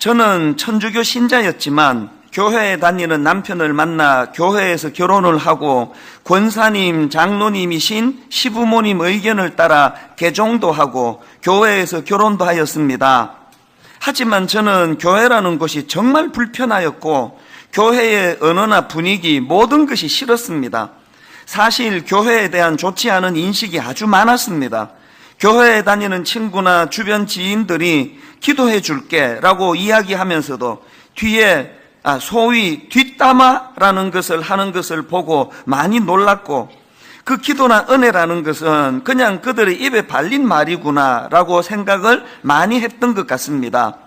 저는 천주교 신자였지만 교회에 다니는 남편을 만나 교회에서 결혼을 하고 권사님, 장로님이신 시부모님 의견을 따라 개종도 하고 교회에서 결혼도 하였습니다. 하지만 저는 교회라는 곳이 정말 불편하였고 교회의 언어나 분위기 모든 것이 싫었습니다. 사실 교회에 대한 좋지 않은 인식이 아주 많았습니다. 교회에 다니는 친구나 주변 지인들이 기도해 줄게 라고 이야기하면서도 뒤에 소위 뒷담화라는 것을 하는 것을 보고 많이 놀랐고, 그 기도나 은혜라는 것은 그냥 그들의 입에 발린 말이구나 라고 생각을 많이 했던 것 같습니다.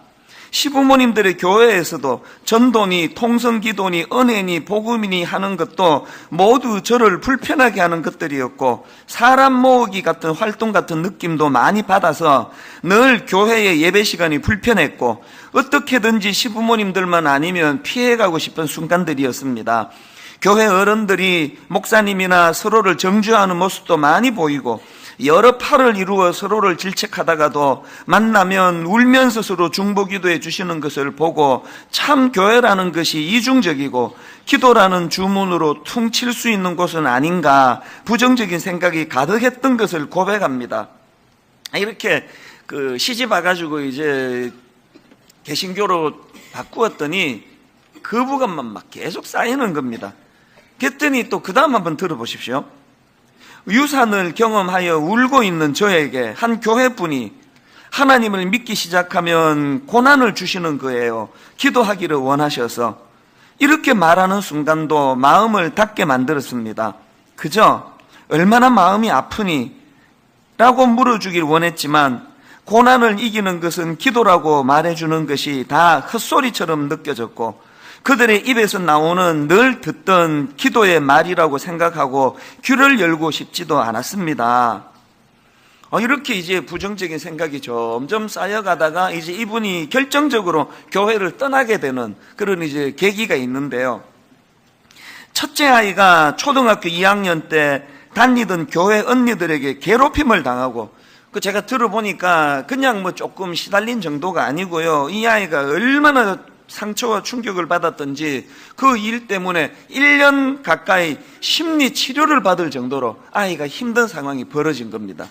시부모님들의 교회에서도 전도니 통성기도니 은혜니 복음이니 하는 것도 모두 저를 불편하게 하는 것들이었고, 사람 모으기 같은 활동 같은 느낌도 많이 받아서 늘 교회의 예배 시간이 불편했고 어떻게든지 시부모님들만 아니면 피해가고 싶은 순간들이었습니다. 교회 어른들이 목사님이나 서로를 정죄하는 모습도 많이 보이고 여러 팔을 이루어 서로를 질책하다가도 만나면 울면서 서로 중보기도해 주시는 것을 보고 참 교회라는 것이 이중적이고 기도라는 주문으로 퉁칠 수 있는 곳은 아닌가 부정적인 생각이 가득했던 것을 고백합니다. 이렇게 시집 와가지고 이제 개신교로 바꾸었더니 거부감만 막 계속 쌓이는 겁니다. 그랬더니 또 그 다음 한번 들어보십시오. 유산을 경험하여 울고 있는 저에게 한 교회분이 하나님을 믿기 시작하면 고난을 주시는 거예요. 기도하기를 원하셔서. 이렇게 말하는 순간도 마음을 닫게 만들었습니다. 그저 얼마나 마음이 아프니? 라고 물어주길 원했지만 고난을 이기는 것은 기도라고 말해주는 것이 다 헛소리처럼 느껴졌고 그들의 입에서 나오는 늘 듣던 기도의 말이라고 생각하고 귀를 열고 싶지도 않았습니다. 이렇게 이제 부정적인 생각이 점점 쌓여가다가 이제 이분이 결정적으로 교회를 떠나게 되는 그런 이제 계기가 있는데요. 첫째 아이가 초등학교 2학년 때 다니던 교회 언니들에게 괴롭힘을 당하고 제가 들어보니까 그냥 조금 시달린 정도가 아니고요. 이 아이가 얼마나 상처와 충격을 받았던지 그 일 때문에 1년 가까이 심리 치료를 받을 정도로 아이가 힘든 상황이 벌어진 겁니다.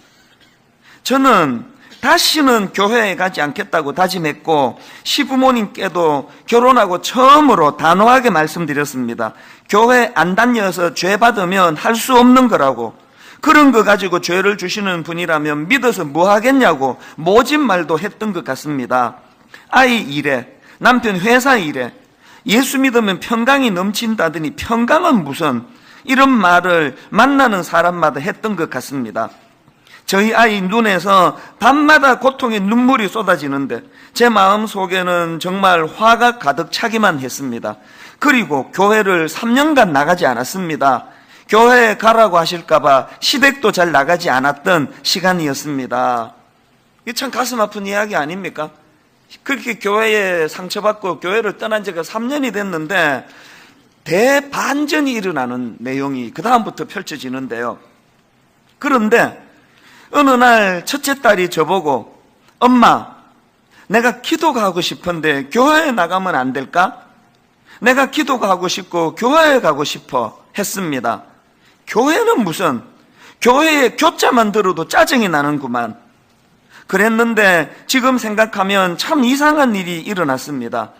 저는 다시는 교회에 가지 않겠다고 다짐했고 시부모님께도 결혼하고 처음으로 단호하게 말씀드렸습니다. 교회 안 다녀서 죄 받으면 할 수 없는 거라고, 그런 거 가지고 죄를 주시는 분이라면 믿어서 뭐 하겠냐고 모진 말도 했던 것 같습니다. 아이 일에, 남편 회사 일에 예수 믿으면 평강이 넘친다더니 평강은 무슨, 이런 말을 만나는 사람마다 했던 것 같습니다. 저희 아이 눈에서 밤마다 고통의 눈물이 쏟아지는데 제 마음 속에는 정말 화가 가득 차기만 했습니다. 그리고 교회를 3년간 나가지 않았습니다. 교회에 가라고 하실까봐 시댁도 잘 나가지 않았던 시간이었습니다. 이게 참 가슴 아픈 이야기 아닙니까? 그렇게 교회에 상처받고 교회를 떠난 지가 3년이 됐는데 대반전이 일어나는 내용이 그 다음부터 펼쳐지는데요. 그런데 어느 날 첫째 딸이 저보고 엄마, 내가 기도가 하고 싶은데 교회에 나가면 안 될까? 내가 기도가 하고 싶고 교회에 가고 싶어 했습니다. 교회는 무슨, 교회에 교자만 들어도 짜증이 나는구만. 그랬는데 지금 생각하면 참 이상한 일이 일어났습니다.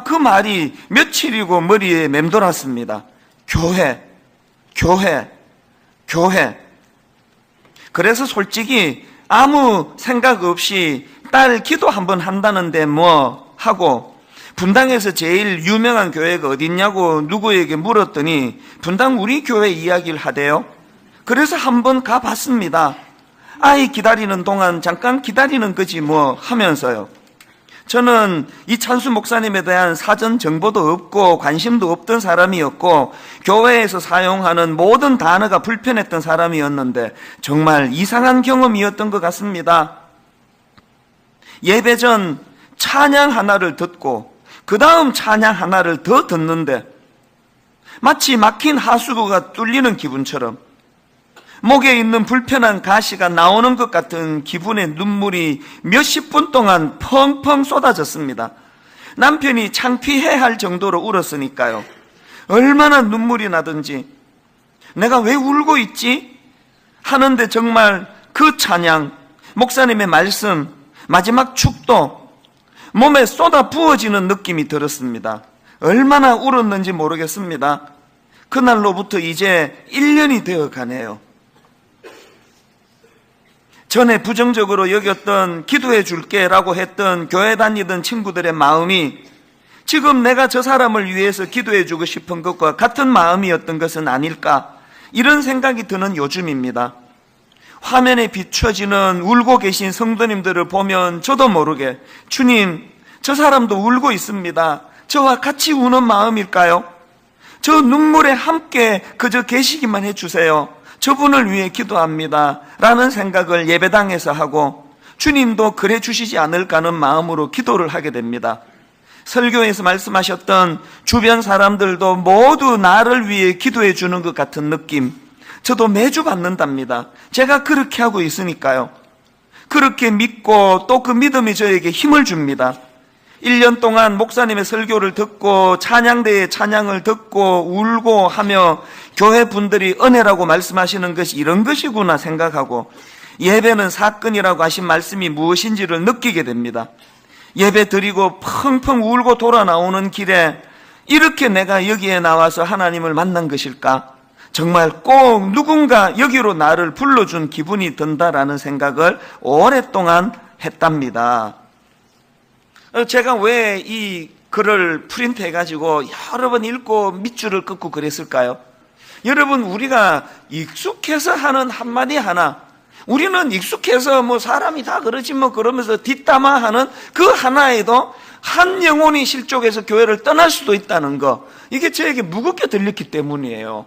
그 말이 며칠이고 머리에 맴돌았습니다. 교회. 그래서 솔직히 아무 생각 없이 딸 기도 한번 한다는데 뭐 하고 분당에서 제일 유명한 교회가 어딨냐고 누구에게 물었더니 분당 우리 교회 이야기를 하대요. 그래서 한번 가봤습니다. 아이 기다리는 동안 잠깐 기다리는 거지 뭐 하면서요. 저는 이찬수 목사님에 대한 사전 정보도 없고 관심도 없던 사람이었고 교회에서 사용하는 모든 단어가 불편했던 사람이었는데 정말 이상한 경험이었던 것 같습니다. 예배 전 찬양 하나를 듣고 그 다음 찬양 하나를 더 듣는데 마치 막힌 하수구가 뚫리는 기분처럼 목에 있는 불편한 가시가 나오는 것 같은 기분의 눈물이 몇십 분 동안 펑펑 쏟아졌습니다. 남편이 창피해할 정도로 울었으니까요. 얼마나 눈물이 나든지 내가 왜 울고 있지? 하는데 정말 그 찬양, 목사님의 말씀, 마지막 축도 몸에 쏟아 부어지는 느낌이 들었습니다. 얼마나 울었는지 모르겠습니다. 그날로부터 이제 1년이 되어 가네요. 전에 부정적으로 여겼던 기도해 줄게 라고 했던 교회 다니던 친구들의 마음이 지금 내가 저 사람을 위해서 기도해 주고 싶은 것과 같은 마음이었던 것은 아닐까, 이런 생각이 드는 요즘입니다. 화면에 비춰지는 울고 계신 성도님들을 보면 저도 모르게 주님, 저 사람도 울고 있습니다. 저와 같이 우는 마음일까요? 저 눈물에 함께 그저 계시기만 해주세요. 저분을 위해 기도합니다 라는 생각을 예배당에서 하고 주님도 그래 주시지 않을까 하는 마음으로 기도를 하게 됩니다. 설교에서 말씀하셨던 주변 사람들도 모두 나를 위해 기도해 주는 것 같은 느낌, 저도 매주 받는답니다. 제가 그렇게 하고 있으니까요. 그렇게 믿고 또 그 믿음이 저에게 힘을 줍니다. 1년 동안 목사님의 설교를 듣고 찬양대의 찬양을 듣고 울고 하며 교회 분들이 은혜라고 말씀하시는 것이 이런 것이구나 생각하고 예배는 사건이라고 하신 말씀이 무엇인지를 느끼게 됩니다. 예배 드리고 펑펑 울고 돌아 나오는 길에 이렇게 내가 여기에 나와서 하나님을 만난 것일까? 정말 꼭 누군가 여기로 나를 불러준 기분이 든다라는 생각을 오랫동안 했답니다. 제가 왜 이 글을 프린트해가지고 여러 번 읽고 밑줄을 긋고 그랬을까요? 여러분, 우리가 익숙해서 하는 한마디 하나, 우리는 익숙해서 뭐 사람이 다 그러지 뭐 그러면서 뒷담화하는 그 하나에도 한 영혼이 실족해서 교회를 떠날 수도 있다는 거, 이게 저에게 무겁게 들렸기 때문이에요.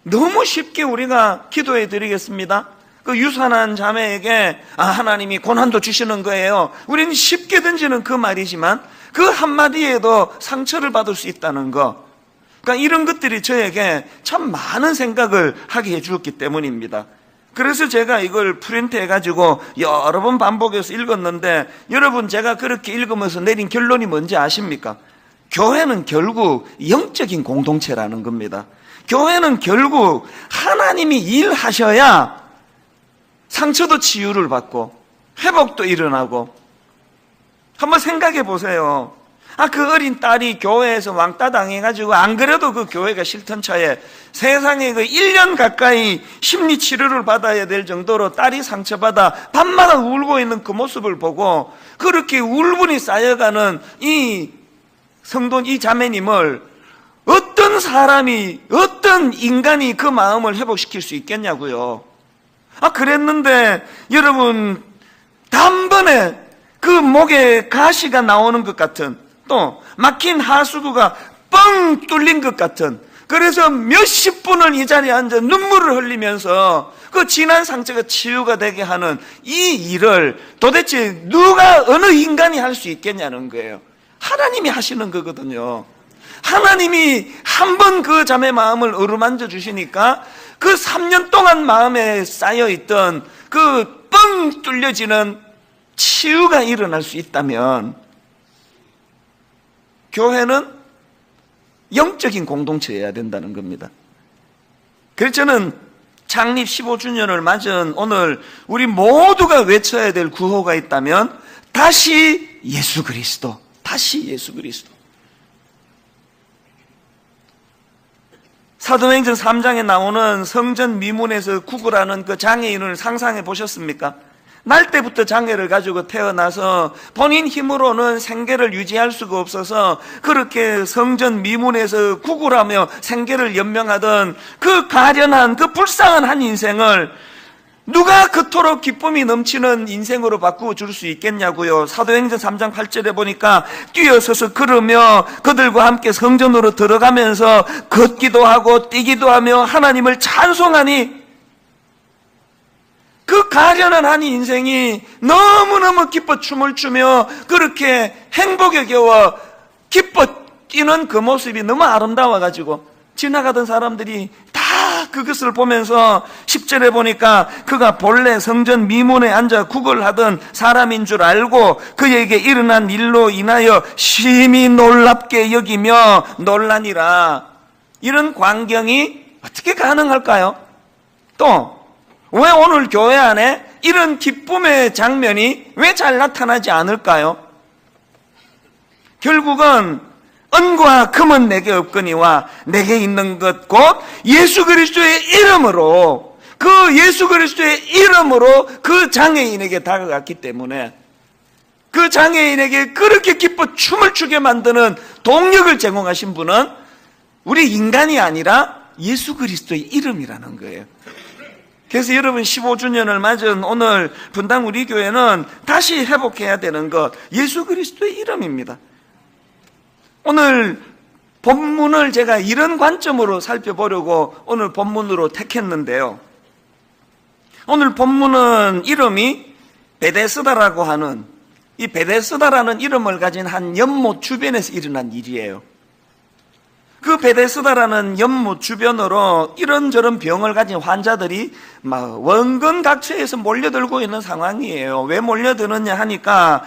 너무 쉽게 우리가 기도해 드리겠습니다. 그 유산한 자매에게 하나님이 고난도 주시는 거예요. 우리는 쉽게 던지는 그 말이지만 그 한마디에도 상처를 받을 수 있다는 거, 그러니까 이런 것들이 저에게 참 많은 생각을 하게 해주었기 때문입니다. 그래서 제가 이걸 프린트해가지고 여러 번 반복해서 읽었는데, 여러분, 제가 그렇게 읽으면서 내린 결론이 뭔지 아십니까? 교회는 결국 영적인 공동체라는 겁니다. 교회는 결국 하나님이 일하셔야 상처도 치유를 받고 회복도 일어나고. 한번 생각해 보세요. 그 어린 딸이 교회에서 왕따 당해가지고 안 그래도 그 교회가 싫던 차에 세상에 그 1년 가까이 심리 치료를 받아야 될 정도로 딸이 상처받아 밤마다 울고 있는 그 모습을 보고 그렇게 울분이 쌓여가는 이 성도, 이 자매님을 어떤 사람이, 어떤 인간이 그 마음을 회복시킬 수 있겠냐고요. 그랬는데 여러분, 단번에 그 목에 가시가 나오는 것 같은, 또 막힌 하수구가 뻥 뚫린 것 같은, 그래서 몇십 분을 이 자리에 앉아 눈물을 흘리면서 그 지난 상처가 치유가 되게 하는 이 일을 도대체 누가, 어느 인간이 할 수 있겠냐는 거예요. 하나님이 하시는 거거든요. 하나님이 한 번 그 자매 마음을 어루만져 주시니까 그 3년 동안 마음에 쌓여있던 그 뻥 뚫려지는 치유가 일어날 수 있다면 교회는 영적인 공동체여야 된다는 겁니다. 그래서 저는 창립 15주년을 맞은 오늘 우리 모두가 외쳐야 될 구호가 있다면 다시 예수 그리스도, 다시 예수 그리스도. 사도행전 3장에 나오는 성전 미문에서 구걸하는 그 장애인을 상상해 보셨습니까? 날 때부터 장애를 가지고 태어나서 본인 힘으로는 생계를 유지할 수가 없어서 그렇게 성전 미문에서 구걸하며 생계를 연명하던 그 가련한, 그 불쌍한 한 인생을 누가 그토록 기쁨이 넘치는 인생으로 바꾸어 줄 수 있겠냐고요. 사도행전 3장 8절에 보니까 뛰어서서 걸으며 그들과 함께 성전으로 들어가면서 걷기도 하고 뛰기도 하며 하나님을 찬송하니, 그 가련한 한 인생이 너무너무 기뻐 춤을 추며 그렇게 행복에 겨워 기뻐 뛰는 그 모습이 너무 아름다워가지고 지나가던 사람들이 다 그것을 보면서 10절에 보니까 그가 본래 성전 미문에 앉아 구걸하던 사람인 줄 알고 그에게 일어난 일로 인하여 심히 놀랍게 여기며 놀라니라. 이런 광경이 어떻게 가능할까요? 또 왜 오늘 교회 안에 이런 기쁨의 장면이 왜 잘 나타나지 않을까요? 결국은 은과 금은 내게 없거니와 내게 있는 것 곧 예수 그리스도의 이름으로, 그 예수 그리스도의 이름으로 그 장애인에게 다가갔기 때문에 그 장애인에게 그렇게 기뻐 춤을 추게 만드는 동력을 제공하신 분은 우리 인간이 아니라 예수 그리스도의 이름이라는 거예요. 그래서 여러분 15주년을 맞은 오늘 분당 우리 교회는 다시 회복해야 되는 것, 예수 그리스도의 이름입니다. 오늘 본문을 제가 이런 관점으로 살펴보려고 오늘 본문으로 택했는데요. 오늘 본문은 이름이 베데스다라고 하는, 이 베데스다라는 이름을 가진 한 연못 주변에서 일어난 일이에요. 그 베데스다라는 연못 주변으로 이런저런 병을 가진 환자들이 막 원근각처에서 몰려들고 있는 상황이에요. 왜 몰려드느냐 하니까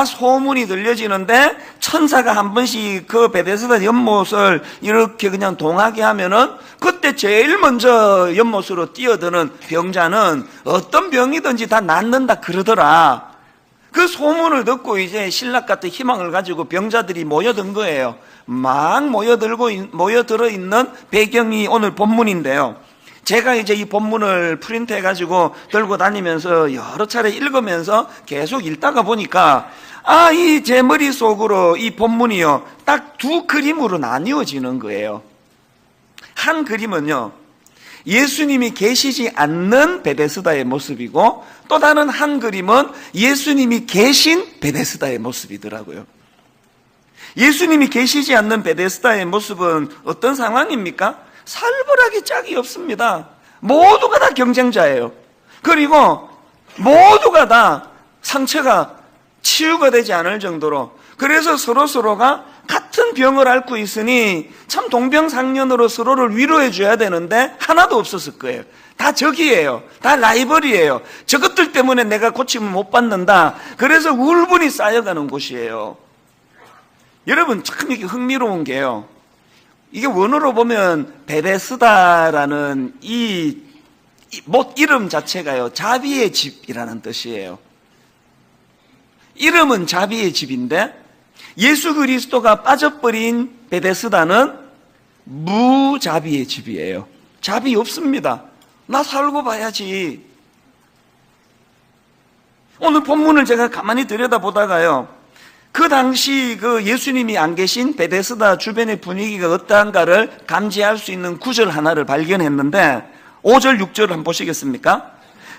소문이 들려지는데 천사가 한 번씩 그 베데스다 연못을 이렇게 그냥 동하게 하면은 그때 제일 먼저 연못으로 뛰어드는 병자는 어떤 병이든지 다 낫는다 그러더라. 그 소문을 듣고 이제 신락 같은 희망을 가지고 병자들이 모여든 거예요. 막 모여들어 있는 배경이 오늘 본문인데요. 제가 이제 이 본문을 프린트해 가지고 들고 다니면서 여러 차례 읽으면서 계속 읽다가 보니까 이 제 머릿속으로 이 본문이요, 딱 두 그림으로 나뉘어지는 거예요. 한 그림은요, 예수님이 계시지 않는 베데스다의 모습이고, 또 다른 한 그림은 예수님이 계신 베데스다의 모습이더라고요. 예수님이 계시지 않는 베데스다의 모습은 어떤 상황입니까? 살벌하게 짝이 없습니다. 모두가 다 경쟁자예요. 그리고 모두가 다 상처가 치유가 되지 않을 정도로, 그래서 서로가 같은 병을 앓고 있으니 참 동병상련으로 서로를 위로해 줘야 되는데 하나도 없었을 거예요. 다 적이에요. 다 라이벌이에요. 저것들 때문에 내가 고침을 못 받는다. 그래서 울분이 쌓여가는 곳이에요. 여러분, 참 이게 흥미로운 게요, 이게 원어로 보면 베데스다라는 이 못 이름 자체가요, 자비의 집이라는 뜻이에요. 이름은 자비의 집인데 예수 그리스도가 빠져버린 베데스다는 무자비의 집이에요. 자비 없습니다. 나 살고 봐야지. 오늘 본문을 제가 가만히 들여다보다가요, 그 당시 그 예수님이 안 계신 베데스다 주변의 분위기가 어떠한가를 감지할 수 있는 구절 하나를 발견했는데 5절 6절을 한번 보시겠습니까?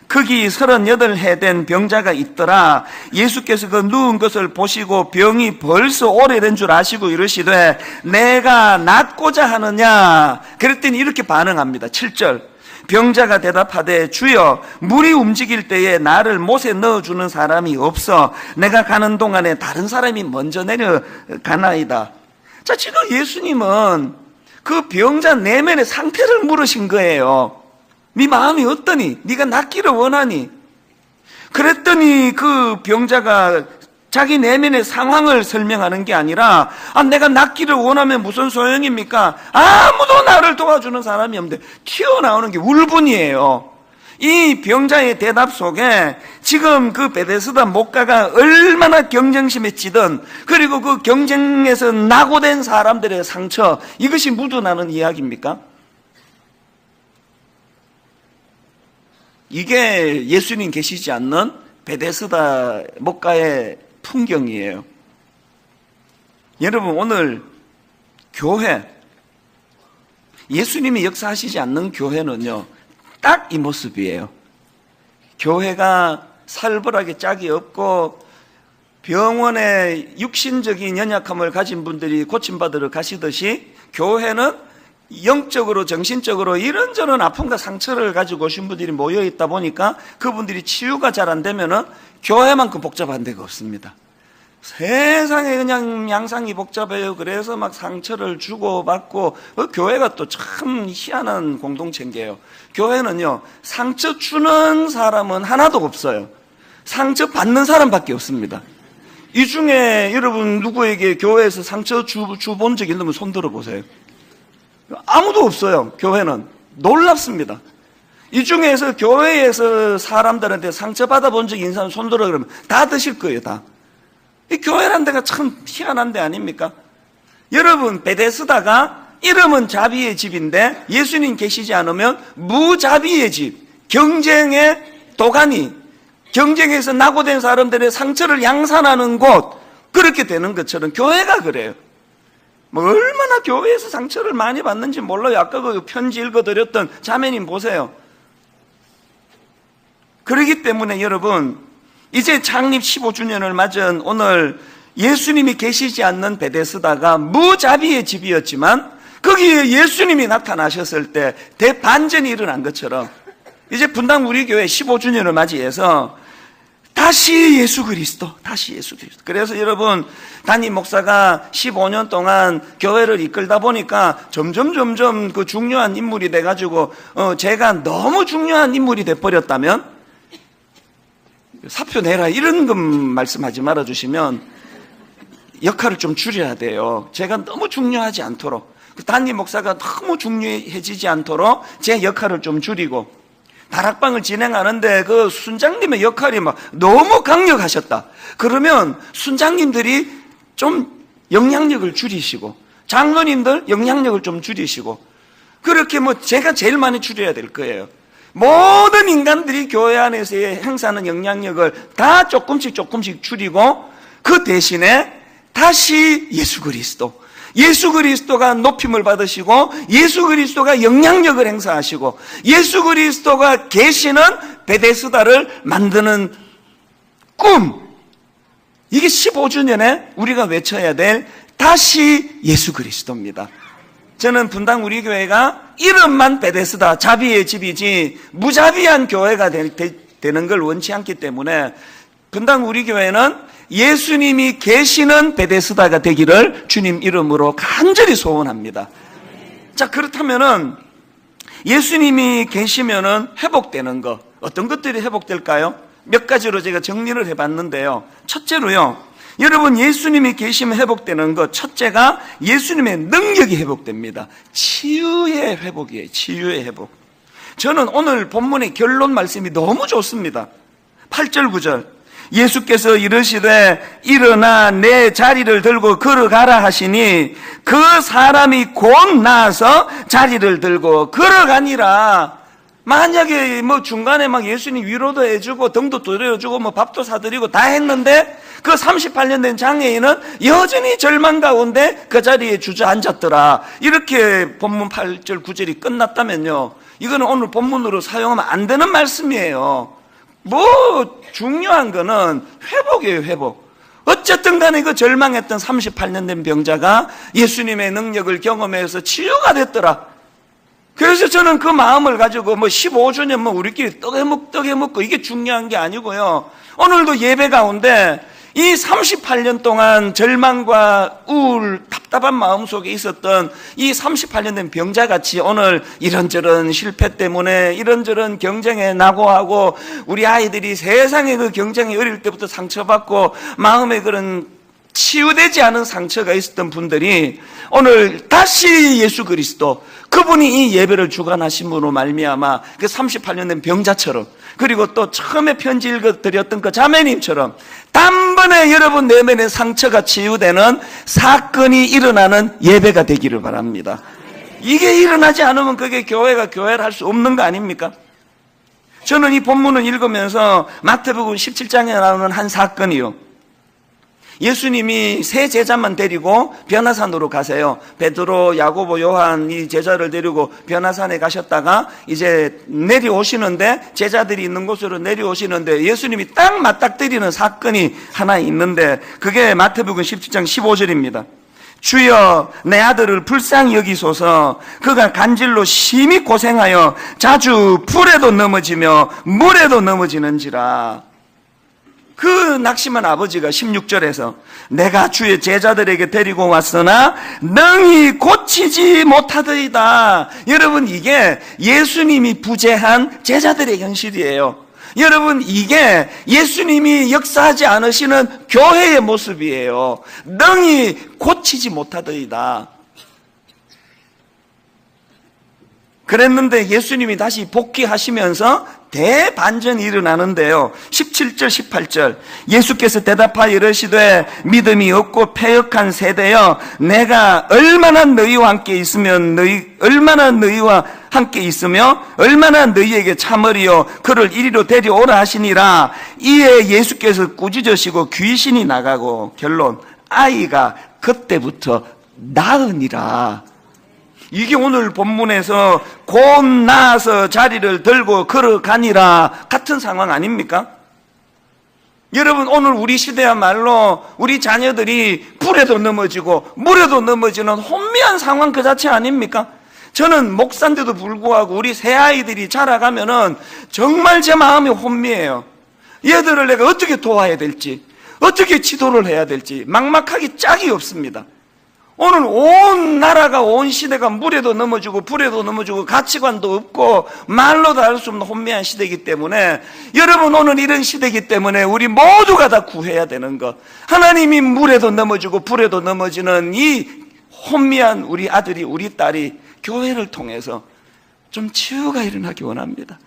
거기 38해 된 병자가 있더라. 예수께서 그 누운 것을 보시고 병이 벌써 오래된 줄 아시고 이르시되 내가 낫고자 하느냐? 그랬더니 이렇게 반응합니다. 7절. 병자가 대답하되 주여, 물이 움직일 때에 나를 못에 넣어주는 사람이 없어 내가 가는 동안에 다른 사람이 먼저 내려가나이다. 자, 지금 예수님은 그 병자 내면의 상태를 물으신 거예요. 네 마음이 어떠니? 네가 낫기를 원하니? 그랬더니 그 병자가 자기 내면의 상황을 설명하는 게 아니라 내가 낫기를 원하면 무슨 소용입니까? 아무도 나를 도와주는 사람이 없는데 튀어나오는 게 울분이에요. 이 병자의 대답 속에 지금 그 베데스다 목가가 얼마나 경쟁심에 찌든, 그리고 그 경쟁에서 낙오된 사람들의 상처, 이것이 묻어나는 이야기입니까? 이게 예수님 계시지 않는 베데스다 목가의 풍경이에요. 여러분, 오늘 교회, 예수님이 역사하시지 않는 교회는요, 딱 이 모습이에요. 교회가 살벌하게 짝이 없고 병원에 육신적인 연약함을 가진 분들이 고침받으러 가시듯이 교회는 영적으로 정신적으로 이런저런 아픔과 상처를 가지고 오신 분들이 모여있다 보니까 그분들이 치유가 잘 안 되면은 교회만큼 복잡한 데가 없습니다. 세상에 그냥 양상이 복잡해요. 그래서 막 상처를 주고받고, 교회가 또 참 희한한 공동체인게요. 교회는요, 상처 주는 사람은 하나도 없어요. 상처 받는 사람밖에 없습니다. 이 중에 여러분 누구에게 교회에서 상처 주본 적 있으면 손 들어보세요. 아무도 없어요. 교회는. 놀랍습니다. 이 중에서 교회에서 사람들한테 상처받아 본 적 있는 사람 손 들어 그러면 다 드실 거예요. 다. 이 교회란 데가 참 희한한 데 아닙니까? 여러분, 베데스다가 이름은 자비의 집인데 예수님 계시지 않으면 무자비의 집, 경쟁의 도가니, 경쟁에서 낙오된 사람들의 상처를 양산하는 곳, 그렇게 되는 것처럼 교회가 그래요. 뭐 얼마나 교회에서 상처를 많이 받는지 몰라요. 아까 그 편지 읽어드렸던 자매님 보세요. 그렇기 때문에 여러분, 이제 창립 15주년을 맞은 오늘 예수님이 계시지 않는 베데스다가 무자비의 집이었지만 거기에 예수님이 나타나셨을 때 대반전이 일어난 것처럼 이제 분당 우리 교회 15주년을 맞이해서 다시 예수 그리스도. 그래서 여러분, 담임 목사가 15년 동안 교회를 이끌다 보니까 점점 그 중요한 인물이 돼가지고 제가 너무 중요한 인물이 돼버렸다면 사표 내라 이런 것 말씀하지 말아주시면 역할을 좀 줄여야 돼요. 제가 너무 중요하지 않도록, 담임 목사가 너무 중요해지지 않도록 제 역할을 좀 줄이고, 다락방을 진행하는데 그 순장님의 역할이 막 너무 강력하셨다. 그러면 순장님들이 좀 영향력을 줄이시고, 장로님들 영향력을 좀 줄이시고, 그렇게 뭐 제가 제일 많이 줄여야 될 거예요. 모든 인간들이 교회 안에서의 행사하는 영향력을 다 조금씩 줄이고, 그 대신에 다시 예수 그리스도가 높임을 받으시고, 예수 그리스도가 영향력을 행사하시고, 예수 그리스도가 계시는 베데스다를 만드는 꿈, 이게 15주년에 우리가 외쳐야 될 다시 예수 그리스도입니다. 저는 분당 우리 교회가 이름만 베데스다, 자비의 집이지 무자비한 교회가 되는 걸 원치 않기 때문에 분당 우리 교회는 예수님이 계시는 베데스다가 되기를 주님 이름으로 간절히 소원합니다. 자, 그렇다면은 예수님이 계시면은 회복되는 것, 어떤 것들이 회복될까요? 몇 가지로 제가 정리를 해봤는데요. 첫째로요, 여러분, 예수님이 계시면 회복되는 것, 첫째가 예수님의 능력이 회복됩니다. 치유의 회복이에요. 치유의 회복. 저는 오늘 본문의 결론 말씀이 너무 좋습니다. 8절 9절 예수께서 이르시되 일어나 내 자리를 들고 걸어가라 하시니 그 사람이 곧 나아서 자리를 들고 걸어가니라. 만약에 뭐 중간에 막 예수님 위로도 해주고 등도 두드려주고 뭐 밥도 사드리고 다 했는데 그 38년 된 장애인은 여전히 절망 가운데 그 자리에 주저앉았더라. 이렇게 본문 8절 9절이 끝났다면요, 이거는 오늘 본문으로 사용하면 안 되는 말씀이에요. 뭐 중요한 거는 회복이에요. 회복. 어쨌든 간에 그 절망했던 38년 된 병자가 예수님의 능력을 경험해서 치유가 됐더라. 그래서 저는 그 마음을 가지고 뭐 15주년 뭐 우리끼리 떡 해먹고 이게 중요한 게 아니고요, 오늘도 예배 가운데 이 38년 동안 절망과 우울, 답답한 마음속에 있었던 이 38년 된 병자같이 오늘 이런저런 실패 때문에 이런저런 경쟁에 낙오하고 우리 아이들이 세상의 그 경쟁에 어릴 때부터 상처받고 마음에 그런 치유되지 않은 상처가 있었던 분들이 오늘 다시 예수 그리스도, 그분이 이 예배를 주관하심으로 말미암아 그 38년 된 병자처럼, 그리고 또 처음에 편지 읽어드렸던 그 자매님처럼 단번에 여러분 내면의 상처가 치유되는 사건이 일어나는 예배가 되기를 바랍니다. 이게 일어나지 않으면 그게 교회가 교회를 할 수 없는 거 아닙니까? 저는 이 본문을 읽으면서 마태복음 17장에 나오는 한 사건이요, 예수님이 세 제자만 데리고 변화산으로 가세요. 베드로, 야고보, 요한 이 제자를 데리고 변화산에 가셨다가 이제 내려오시는데, 제자들이 있는 곳으로 내려오시는데 예수님이 딱 맞닥뜨리는 사건이 하나 있는데, 그게 마태복음 17장 15절입니다. 주여 내 아들을 불쌍히 여기소서. 그가 간질로 심히 고생하여 자주 불에도 넘어지며 물에도 넘어지는지라. 그 낙심한 아버지가 16절에서 내가 주의 제자들에게 데리고 왔으나 능히 고치지 못하더이다. 여러분, 이게 예수님이 부재한 제자들의 현실이에요. 여러분, 이게 예수님이 역사하지 않으시는 교회의 모습이에요. 능히 고치지 못하더이다. 그랬는데 예수님이 다시 복귀하시면서 대반전이 일어나는데요. 17절 18절 예수께서 대답하여 이르시되 믿음이 없고 패역한 세대여, 내가 얼마나 너희와 함께 있으며 얼마나 너희에게 참으리요 그를 이리로 데려오라 하시니라. 이에 예수께서 꾸짖으시고 귀신이 나가고, 결론 아이가 그때부터 나으니라. 이게 오늘 본문에서 곧 나아서 자리를 들고 걸어가니라 같은 상황 아닙니까? 여러분, 오늘 우리 시대야말로 우리 자녀들이 불에도 넘어지고 물에도 넘어지는 혼미한 상황 그 자체 아닙니까? 저는 목사인데도 불구하고 우리 새아이들이 자라가면은 정말 제 마음이 혼미해요. 얘들을 내가 어떻게 도와야 될지, 어떻게 지도를 해야 될지 막막하기 짝이 없습니다. 오늘 온 나라가, 온 시대가 물에도 넘어지고 불에도 넘어지고 가치관도 없고 말로도 할 수 없는 혼미한 시대이기 때문에, 여러분, 오늘 이런 시대이기 때문에 우리 모두가 다 구해야 되는 것, 하나님이 물에도 넘어지고 불에도 넘어지는 이 혼미한 우리 아들이, 우리 딸이 교회를 통해서 좀 치유가 일어나기 원합니다.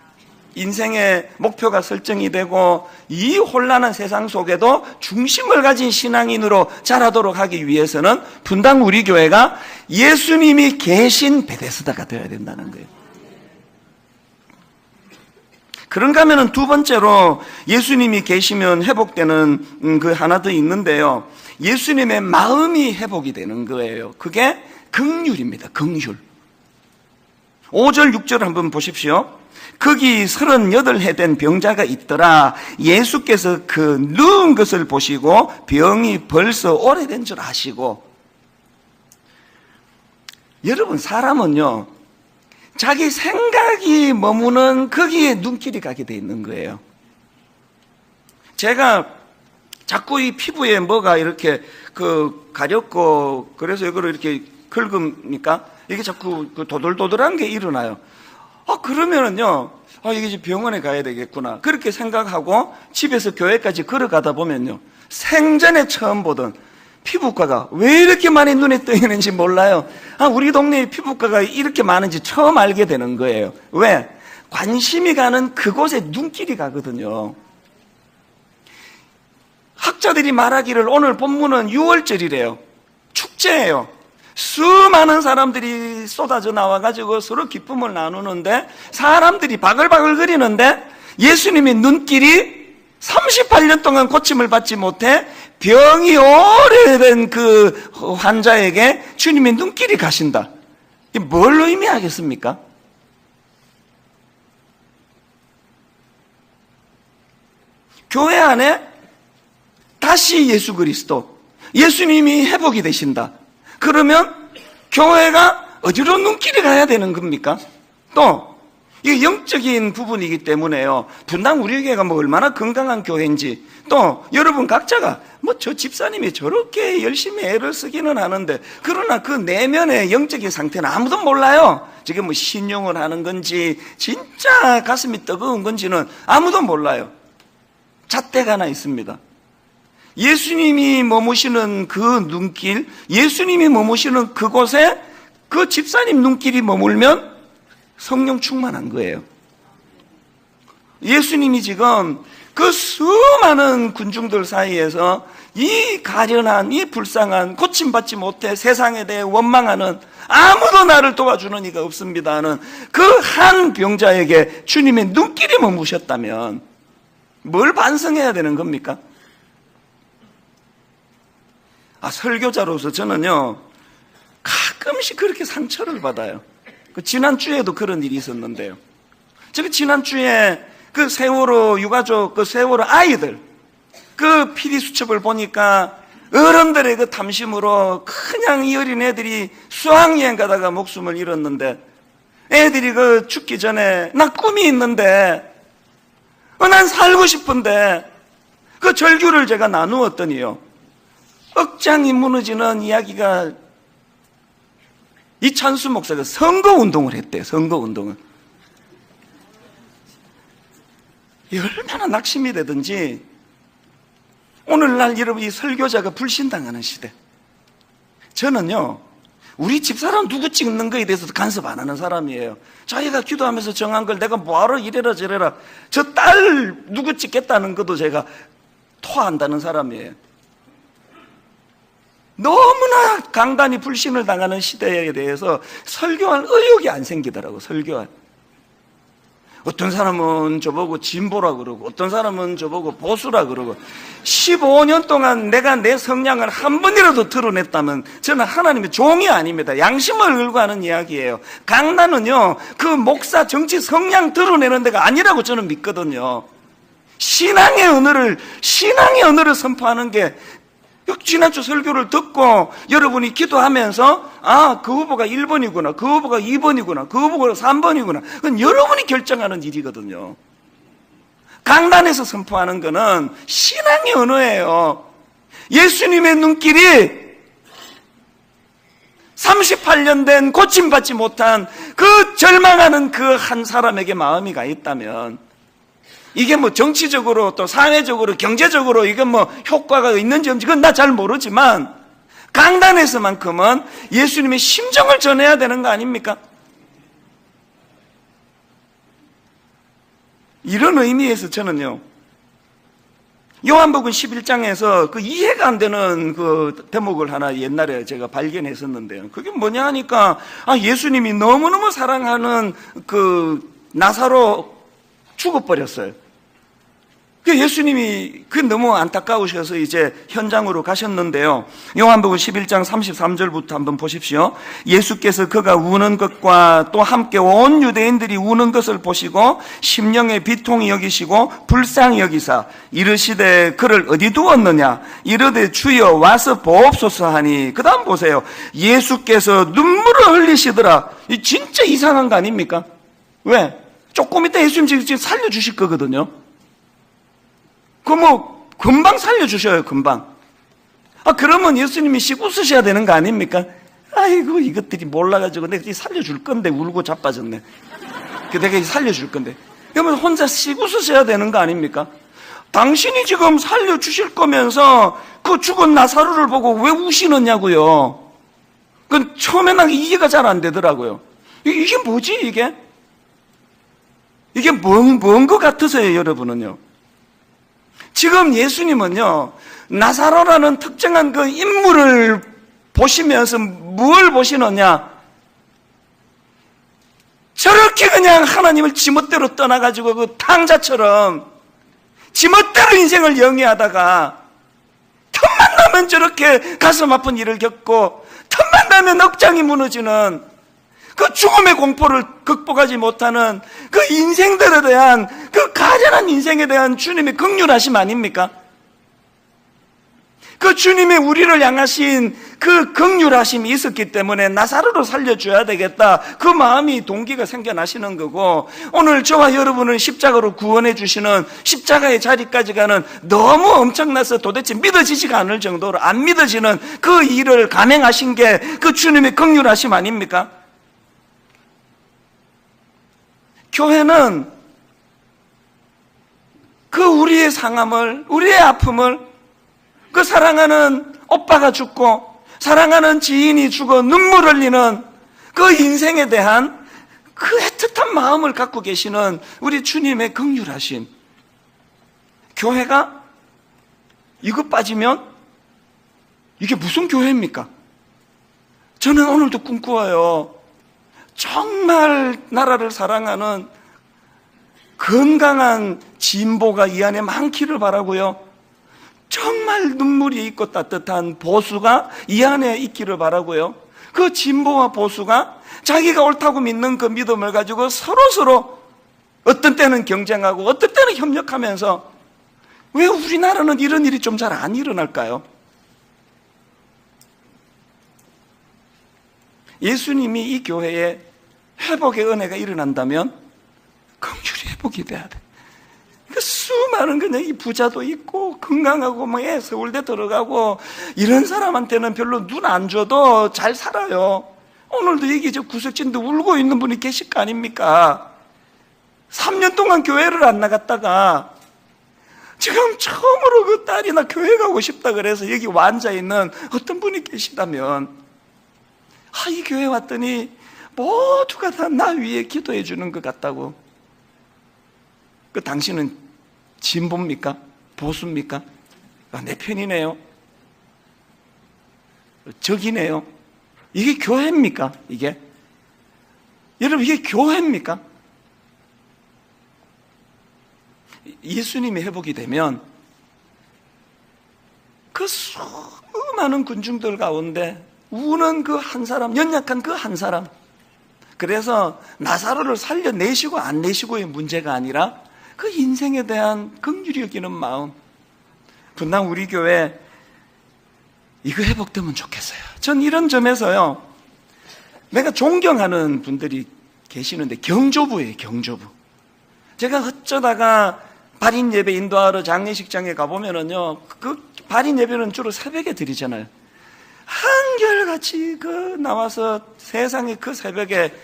인생의 목표가 설정이 되고 이 혼란한 세상 속에도 중심을 가진 신앙인으로 자라도록 하기 위해서는 분당 우리 교회가 예수님이 계신 베데스다가 되어야 된다는 거예요. 그런가 하면 두 번째로 예수님이 계시면 회복되는 그 하나 더 있는데요. 예수님의 마음이 회복이 되는 거예요. 그게 긍휼입니다. 긍휼. 5절 6절 한번 보십시오. 거기 38해 된 병자가 있더라. 예수께서 그 누운 것을 보시고 병이 벌써 오래된 줄 아시고. 여러분, 사람은요, 자기 생각이 머무는 거기에 눈길이 가게 돼 있는 거예요. 제가 자꾸 이 피부에 뭐가 이렇게 가렵고, 그래서 이거를 이렇게 긁으니까 이게 자꾸 도돌도돌한 게 일어나요. 그러면은요, 이게 이제 병원에 가야 되겠구나, 그렇게 생각하고 집에서 교회까지 걸어가다 보면요, 생전에 처음 보던 피부과가 왜 이렇게 많이 눈에 띄는지 몰라요. 우리 동네에 피부과가 이렇게 많은지 처음 알게 되는 거예요. 왜? 관심이 가는 그곳에 눈길이 가거든요. 학자들이 말하기를 오늘 본문은 6월절이래요. 축제예요. 수많은 사람들이 쏟아져 나와가지고 서로 기쁨을 나누는데, 사람들이 바글바글 거리는데 예수님의 눈길이 38년 동안 고침을 받지 못해 병이 오래된 그 환자에게 주님의 눈길이 가신다. 이게 뭘 의미하겠습니까? 교회 안에 다시 예수 그리스도, 예수님이 회복이 되신다. 그러면 교회가 어디로 눈길이 가야 되는 겁니까? 또 이게 영적인 부분이기 때문에요. 분당 우리 교회가 얼마나 건강한 교회인지, 또 여러분 각자가 저 집사님이 저렇게 열심히 애를 쓰기는 하는데, 그러나 그 내면의 영적인 상태는 아무도 몰라요. 저게 신용을 하는 건지 진짜 가슴이 뜨거운 건지는 아무도 몰라요. 잣대가 하나 있습니다. 예수님이 머무시는 그 눈길, 예수님이 머무시는 그곳에 그 집사님 눈길이 머물면 성령 충만한 거예요. 예수님이 지금 그 수많은 군중들 사이에서 이 가련한, 이 불쌍한, 고침받지 못해 세상에 대해 원망하는, 아무도 나를 도와주는 이가 없습니다 하는 그 한 병자에게 주님의 눈길이 머무셨다면 뭘 반성해야 되는 겁니까? 설교자로서 저는요, 가끔씩 그렇게 상처를 받아요. 지난주에도 그런 일이 있었는데요. 제가 지난주에 그 세월호 유가족, 그 세월호 아이들, 그 PD 수첩을 보니까 어른들의 그 탐심으로 그냥 이 어린 애들이 수학여행 가다가 목숨을 잃었는데, 애들이 그 죽기 전에 나 꿈이 있는데, 난 살고 싶은데, 그 절규를 제가 나누었더니요, 억장이 무너지는 이야기가, 이찬수 목사가 선거운동을 했대요. 선거운동을. 얼마나 낙심이 되든지 오늘날 여러분, 이 설교자가 불신당하는 시대. 저는요, 우리 집사람 누구 찍는 거에 대해서도 간섭 안 하는 사람이에요. 자기가 기도하면서 정한 걸 내가 뭐하러 이래라 저래라, 저 딸 누구 찍겠다는 것도 제가 토한다는 사람이에요. 너무나 강단이 불신을 당하는 시대에 대해서 설교할 의욕이 안 생기더라고. 설교할. 어떤 사람은 저보고 진보라 그러고, 어떤 사람은 저보고 보수라 그러고. 15년 동안 내가 내 성향을 한 번이라도 드러냈다면 저는 하나님의 종이 아닙니다. 양심을 걸고 하는 이야기예요. 강단은요, 그 목사 정치 성향 드러내는 데가 아니라고 저는 믿거든요. 신앙의 언어를 선포하는 게, 지난주 설교를 듣고 여러분이 기도하면서, 아, 그 후보가 1번이구나, 그 후보가 2번이구나, 그 후보가 3번이구나, 그건 여러분이 결정하는 일이거든요. 강단에서 선포하는 거는 신앙의 언어예요. 예수님의 눈길이 38년 된 고침받지 못한 그 절망하는 그 한 사람에게 마음이 가 있다면, 이게 뭐 정치적으로 또 사회적으로 경제적으로 이게 뭐 효과가 있는지 없는지 그건 나 잘 모르지만, 강단에서만큼은 예수님의 심정을 전해야 되는 거 아닙니까? 이런 의미에서 저는요, 요한복음 11장에서 그 이해가 안 되는 그 대목을 하나 옛날에 제가 발견했었는데요. 그게 뭐냐 하니까, 아, 예수님이 너무너무 사랑하는 그 나사로 죽어버렸어요. 그 예수님이 그 너무 안타까우셔서 이제 현장으로 가셨는데요. 요한복음 11장 33절부터 한번 보십시오. 예수께서 그가 우는 것과 또 함께 온 유대인들이 우는 것을 보시고 심령의 비통이 여기시고 불쌍히 여기사 이르시되 그를 어디 두었느냐? 이르되 주여 와서 보옵소서 하니, 그 다음 보세요. 예수께서 눈물을 흘리시더라. 이 진짜 이상한 거 아닙니까? 왜? 조금 이따 예수님 지금 살려주실 거거든요. 그 뭐 금방 살려주셔요. 금방. 아, 그러면 예수님이 씩 웃으셔야 되는 거 아닙니까? 아이고, 이것들이 몰라가지고 내가 살려줄 건데 울고 자빠졌네. 내가 살려줄 건데. 그러면 혼자 씩 웃으셔야 되는 거 아닙니까? 당신이 지금 살려주실 거면서 그 죽은 나사로를 보고 왜 우시느냐고요. 그건 처음에는 이해가 잘 안 되더라고요. 이게 뭐지 이게? 이게 뭔 것 같으세요, 여러분은요? 지금 예수님은요, 나사로라는 특정한 그 인물을 보시면서 뭘 보시느냐? 저렇게 그냥 하나님을 지멋대로 떠나가지고 그 탕자처럼 지멋대로 인생을 영위하다가 틈만 나면 저렇게 가슴 아픈 일을 겪고 틈만 나면 억장이 무너지는 그 죽음의 공포를 극복하지 못하는 그 인생들에 대한, 그 가련한 인생에 대한 주님의 긍휼하심 아닙니까? 그 주님의 우리를 향하신 그 긍휼하심이 있었기 때문에 나사로를 살려줘야 되겠다, 그 마음이 동기가 생겨나시는 거고, 오늘 저와 여러분을 십자가로 구원해 주시는 십자가의 자리까지 가는 너무 엄청나서 도대체 믿어지지가 않을 정도로 안 믿어지는 그 일을 감행하신 게 그 주님의 긍휼하심 아닙니까? 교회는 그 우리의 상함을, 우리의 아픔을, 그 사랑하는 오빠가 죽고 사랑하는 지인이 죽어 눈물 흘리는 그 인생에 대한 그 애틋한 마음을 갖고 계시는 우리 주님의 긍휼하심. 교회가 이거 빠지면 이게 무슨 교회입니까? 저는 오늘도 꿈꾸어요. 정말 나라를 사랑하는 건강한 진보가 이 안에 많기를 바라고요. 정말 눈물이 있고 따뜻한 보수가 이 안에 있기를 바라고요. 그 진보와 보수가 자기가 옳다고 믿는 그 믿음을 가지고 서로 어떤 때는 경쟁하고 어떤 때는 협력하면서, 왜 우리나라는 이런 일이 좀 잘 안 일어날까요? 예수님이 이 교회에 회복의 은혜가 일어난다면 긍휼이 회복이 돼야 돼. 그 수많은 그냥 이 부자도 있고 건강하고 뭐 서울대 들어가고 이런 사람한테는 별로 눈 안 줘도 잘 살아요. 오늘도 여기 저 구석진데 울고 있는 분이 계실 거 아닙니까? 3년 동안 교회를 안 나갔다가 지금 처음으로 그 딸이나 교회 가고 싶다 그래서 여기 와 앉아 있는 어떤 분이 계시다면, 이 교회 왔더니 모두가 다 나 위에 기도해 주는 것 같다고. 그 당신은 진보입니까? 보수입니까? 내 편이네요. 적이네요. 이게 교회입니까? 이게? 여러분, 이게 교회입니까? 예수님이 회복이 되면 그 수많은 군중들 가운데 우는 그 한 사람, 연약한 그 한 사람, 그래서 나사로를 살려내시고 안 내시고의 문제가 아니라 그 인생에 대한 긍휼히 여기는 마음, 분당 우리 교회 이거 회복되면 좋겠어요. 전 이런 점에서요, 내가 존경하는 분들이 계시는데 경조부예요. 경조부. 제가 어쩌다가 발인 예배 인도하러 장례식장에 가보면은요, 그 발인 예배는 주로 새벽에 드리잖아요. 한결같이 그 나와서 세상에 그 새벽에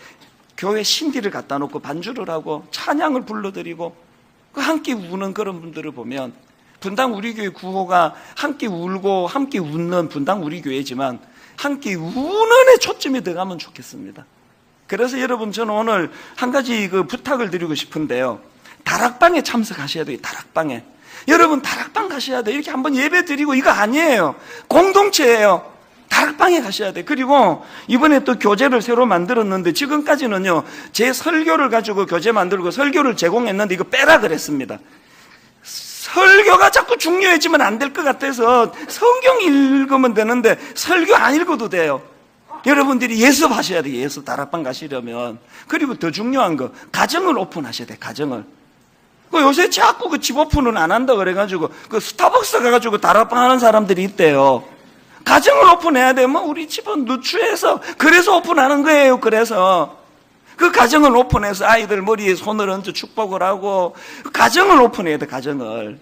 교회 신디를 갖다 놓고 반주를 하고 찬양을 불러드리고 그 함께 우는 그런 분들을 보면, 분당 우리 교회 구호가 함께 울고 함께 웃는 분당 우리 교회지만 함께 우는 에 초점이 들어가면 좋겠습니다. 그래서 여러분, 저는 오늘 한 가지 그 부탁을 드리고 싶은데요, 다락방에 참석하셔야 돼요. 다락방에. 여러분, 다락방 가셔야 돼요. 이렇게 한번 예배 드리고 이거 아니에요. 공동체예요. 다락방에 가셔야 돼요. 그리고 이번에 또 교재를 새로 만들었는데, 지금까지는요 제 설교를 가지고 교재 만들고 설교를 제공했는데 이거 빼라 그랬습니다. 설교가 자꾸 중요해지면 안 될 것 같아서 성경 읽으면 되는데 설교 안 읽어도 돼요. 여러분들이 예습하셔야 돼요. 예습. 다락방 가시려면. 그리고 더 중요한 거, 가정을 오픈하셔야 돼요. 가정을. 요새 자꾸 그 집 오픈은 안 한다 그래가지고 그 스타벅스 가가지고 다락방 하는 사람들이 있대요. 가정을 오픈해야 돼요. 우리 집은 누추해서 그래서 오픈하는 거예요. 그래서 그 가정을 오픈해서 아이들 머리에 손을 얹어 축복을 하고 가정을 오픈해야 돼. 가정을.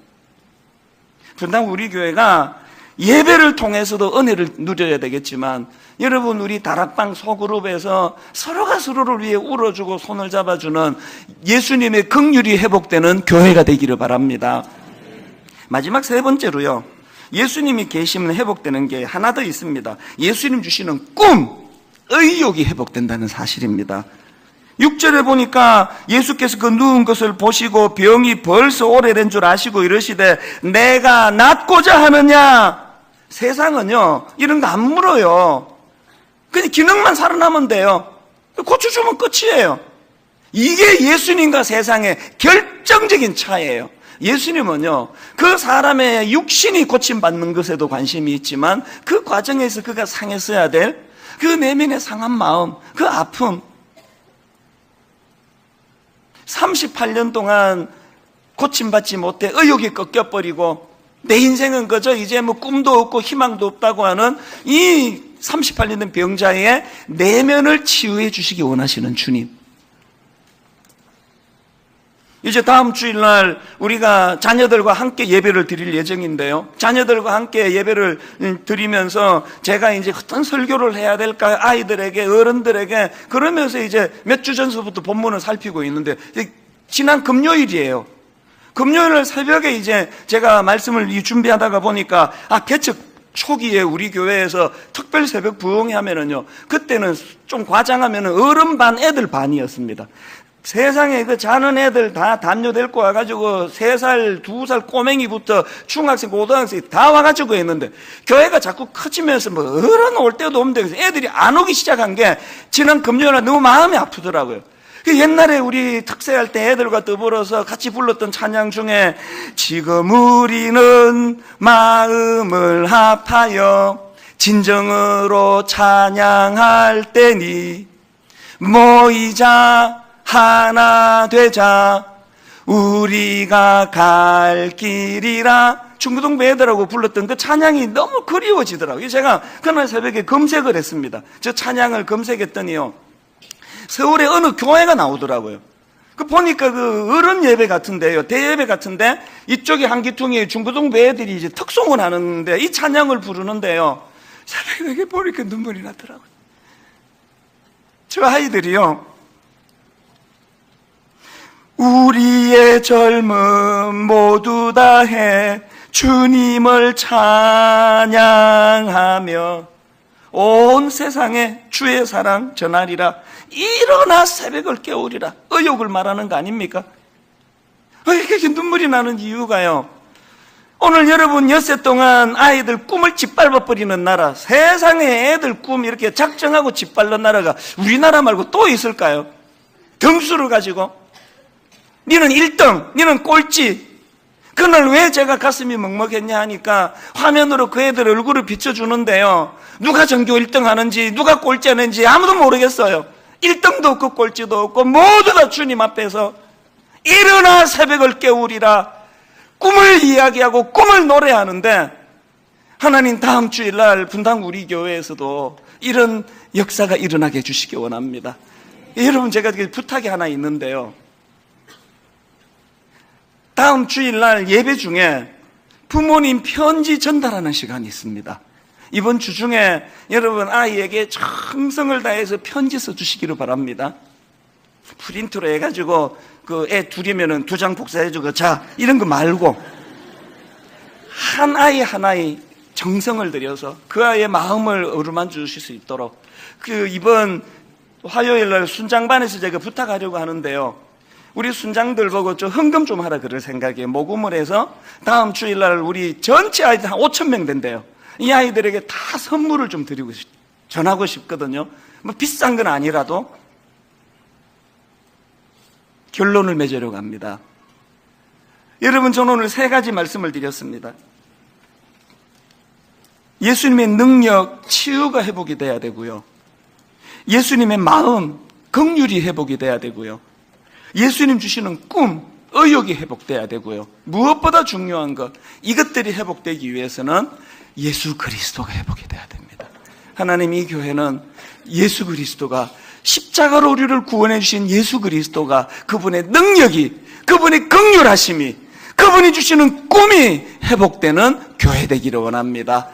분당 우리 교회가 예배를 통해서도 은혜를 누려야 되겠지만, 여러분, 우리 다락방 소그룹에서 서로가 서로를 위해 울어주고 손을 잡아주는 예수님의 긍휼이 회복되는 교회가 되기를 바랍니다. 마지막 세 번째로요, 예수님이 계시면 회복되는 게 하나 더 있습니다. 예수님 주시는 꿈, 의욕이 회복된다는 사실입니다. 6절에 보니까 예수께서 그 누운 것을 보시고 병이 벌써 오래된 줄 아시고 이러시되 내가 낫고자 하느냐. 세상은요 이런 거 안 물어요. 그냥 기능만 살아나면 돼요. 고쳐 주면 끝이에요. 이게 예수님과 세상의 결정적인 차이예요. 예수님은요 그 사람의 육신이 고침받는 것에도 관심이 있지만 그 과정에서 그가 상했어야 될 그 내면의 상한 마음, 그 아픔, 38년 동안 고침받지 못해 의욕이 꺾여버리고 내 인생은 그저 이제 꿈도 없고 희망도 없다고 하는 이 38년 된 병자의 내면을 치유해 주시기 원하시는 주님. 이제 다음 주일날 우리가 자녀들과 함께 예배를 드릴 예정인데요, 자녀들과 함께 예배를 드리면서 제가 이제 어떤 설교를 해야 될까, 아이들에게, 어른들에게, 그러면서 이제 몇 주 전서부터 본문을 살피고 있는데, 지난 금요일이에요. 금요일 새벽에 이제 제가 말씀을 준비하다가 보니까 개척 초기에 우리 교회에서 특별 새벽 부흥회 하면은요, 그때는 좀 과장하면은 어른 반 애들 반이었습니다. 세상에 그 자는 애들 다 담요 데리고 와가지고 3살, 2살 꼬맹이부터 중학생, 고등학생 다 와가지고 했는데, 교회가 자꾸 커지면서 어른 올 때도 없는데 애들이 안 오기 시작한 게 지난 금요일에 너무 마음이 아프더라고요. 옛날에 우리 특세할 때 애들과 더불어서 같이 불렀던 찬양 중에 지금 우리는 마음을 합하여 진정으로 찬양할 때니 모이자 하나 되자 우리가 갈 길이라, 중고등부 애들하고 불렀던 그 찬양이 너무 그리워지더라고요. 제가 그날 새벽에 검색을 했습니다. 저 찬양을 검색했더니요, 서울에 어느 교회가 나오더라고요. 그 보니까 그 어른 예배 같은데요. 대예배 같은데 이쪽에 한기퉁이 중고등부 애들이 이제 특송을 하는데 이 찬양을 부르는데요. 새벽에 보니까 눈물이 나더라고요. 저 아이들이요. 우리의 젊음 모두 다해 주님을 찬양하며 온 세상에 주의 사랑 전하리라. 일어나 새벽을 깨우리라. 의욕을 말하는 거 아닙니까? 왜 이렇게 눈물이 나는 이유가요, 오늘 여러분 엿새 동안 아이들 꿈을 짓밟아버리는 나라, 세상에 애들 꿈 이렇게 작정하고 짓밟는 나라가 우리나라 말고 또 있을까요? 등수를 가지고 니는 1등, 니는 꼴찌. 그날 왜 제가 가슴이 먹먹했냐 하니까 화면으로 그 애들 얼굴을 비춰주는데요, 누가 전교 1등 하는지 누가 꼴찌 하는지 아무도 모르겠어요. 1등도 없고 꼴찌도 없고 모두 다 주님 앞에서 일어나 새벽을 깨우리라 꿈을 이야기하고 꿈을 노래하는데, 하나님 다음 주일날 분당 우리 교회에서도 이런 역사가 일어나게 해주시기 원합니다. 여러분, 제가 부탁이 하나 있는데요, 다음 주일날 예배 중에 부모님 편지 전달하는 시간이 있습니다. 이번 주 중에 여러분 아이에게 정성을 다해서 편지 써주시기를 바랍니다. 프린트로 해가지고 그 애 둘이면은 2장 복사해주고 자 이런 거 말고 한 아이 한 아이 정성을 들여서 그 아이의 마음을 어루만져 주실 수 있도록 그 이번 화요일날 순장반에서 제가 부탁하려고 하는데요, 우리 순장들 보고 좀 헌금 좀 하라 그럴 생각이에요. 모금을 해서 다음 주일날 우리 전체 아이들 한 5,000명 된대요. 이 아이들에게 다 선물을 좀 드리고 전하고 싶거든요. 뭐 비싼 건 아니라도. 결론을 맺으려고 합니다. 여러분, 저는 오늘 3가지 말씀을 드렸습니다. 예수님의 능력, 치유가 회복이 돼야 되고요, 예수님의 마음, 긍휼이 회복이 돼야 되고요, 예수님 주시는 꿈, 의욕이 회복돼야 되고요, 무엇보다 중요한 것, 이것들이 회복되기 위해서는 예수 그리스도가 회복이 돼야 됩니다. 하나님, 이 교회는 예수 그리스도가 십자가로 우리를 구원해 주신 예수 그리스도가, 그분의 능력이, 그분의 긍휼하심이, 그분이 주시는 꿈이 회복되는 교회 되기를 원합니다.